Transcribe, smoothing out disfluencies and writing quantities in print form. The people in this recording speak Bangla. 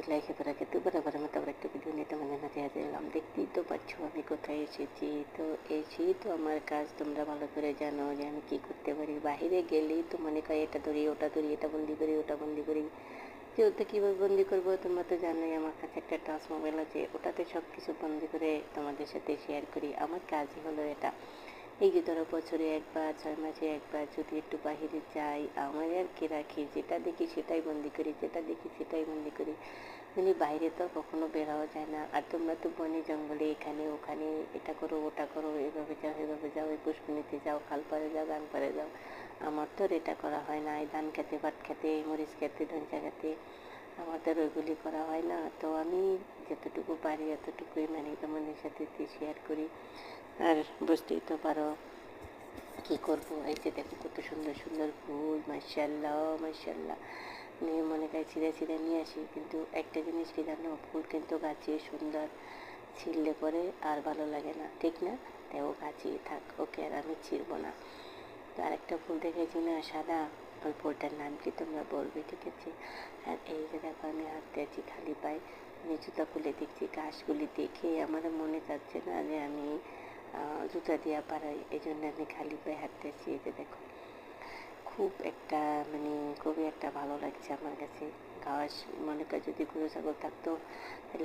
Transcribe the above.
রহমতুল্লাহি ওয়া বারাকাতুহু। বরাবরের মতো আবার একটা ভিডিও নিয়ে তোমাদের মাঝে হাজির হলাম। দেখতেই তো পাচ্ছ আমি কোথায় এসেছি। তো এসেই তো আমার কাজ তোমরা ভালো করে জানো যে আমি কী করতে পারি। বাহিরে গেলেই তো মনে হয় এটা ধরি ওটা ধরি, এটা বন্দি করি ওটা বন্দি করি। যে ওটা কীভাবে বন্দি করবো তোমরা তো জানোই। আমার কাছে একটা টাচ মোবাইল আছে, ওটাতে সব কিছু বন্দি করে তোমাদের সাথে শেয়ার করি। আমার কাজই হলো এটা। এই যে ধরো বছরে একবার, 6 মাসে একবার যদি একটু বাহিরে যাই, আমার আর কি রাখি, যেটা দেখি সেটাই বন্দি করি, যেটা দেখি সেটাই বন্দি করি। মানে বাইরে তো কখনো বের হওয়া যায় না। আর তোমরা তো বনে জঙ্গলে এখানে ওখানে এটা করো ওটা করো, এভাবে যাও এভাবে যাও, এই পুষ্করিণীতে যাও, খাল পাড়ে যাও, গান পাড়ে যাও। আমার তো আর এটা করা হয় না। এই ধান খেতে, ভাত খেতে, মরিচ খেতে, ধনিয়া খেতে আমাদের ওইগুলি করা হয় না। তো আমি যতটুকু পারি এতটুকুই মানে তোমাদের সাথে শেয়ার করি। আর বুঝতেই তো পারো কী করবো। এই যে দেখো কত সুন্দর সুন্দর ফুল, মাশাআল্লাহ মাশাআল্লাহ। নিয়ে মনে হয় ছিঁড়ে ছিঁড়ে নিয়ে আসি, কিন্তু একটা জিনিস কি জানো, ফুল কিন্তু গাছে সুন্দর, ছিঁড়লে পরে আর ভালো লাগে না, ঠিক না? তাই ও গাছেই থাক, ওকে আর আমি ছিঁড়বো না। তো আরেকটা ফুল দেখেছি না সাদা, ওই ফুলটার নাম কি তোমরা বলবে, ঠিক আছে? আর এই যে দেখো আমি হাঁটতে আছি খালি পায়ে, আমি জুতা খুলে দেখছি ঘাসগুলি দেখে আমার মনে চাচ্ছে না যে আমি জুতা দিয়ে পাড়াই, এই জন্য আমি খালি পায়ে হাঁটতেছি। এই যে দেখো খুব একটা মানে খুবই একটা ভালো লাগছে আমার কাছে। ঘাস মনে কর যদি গরু ছাগল থাকতো তাহলে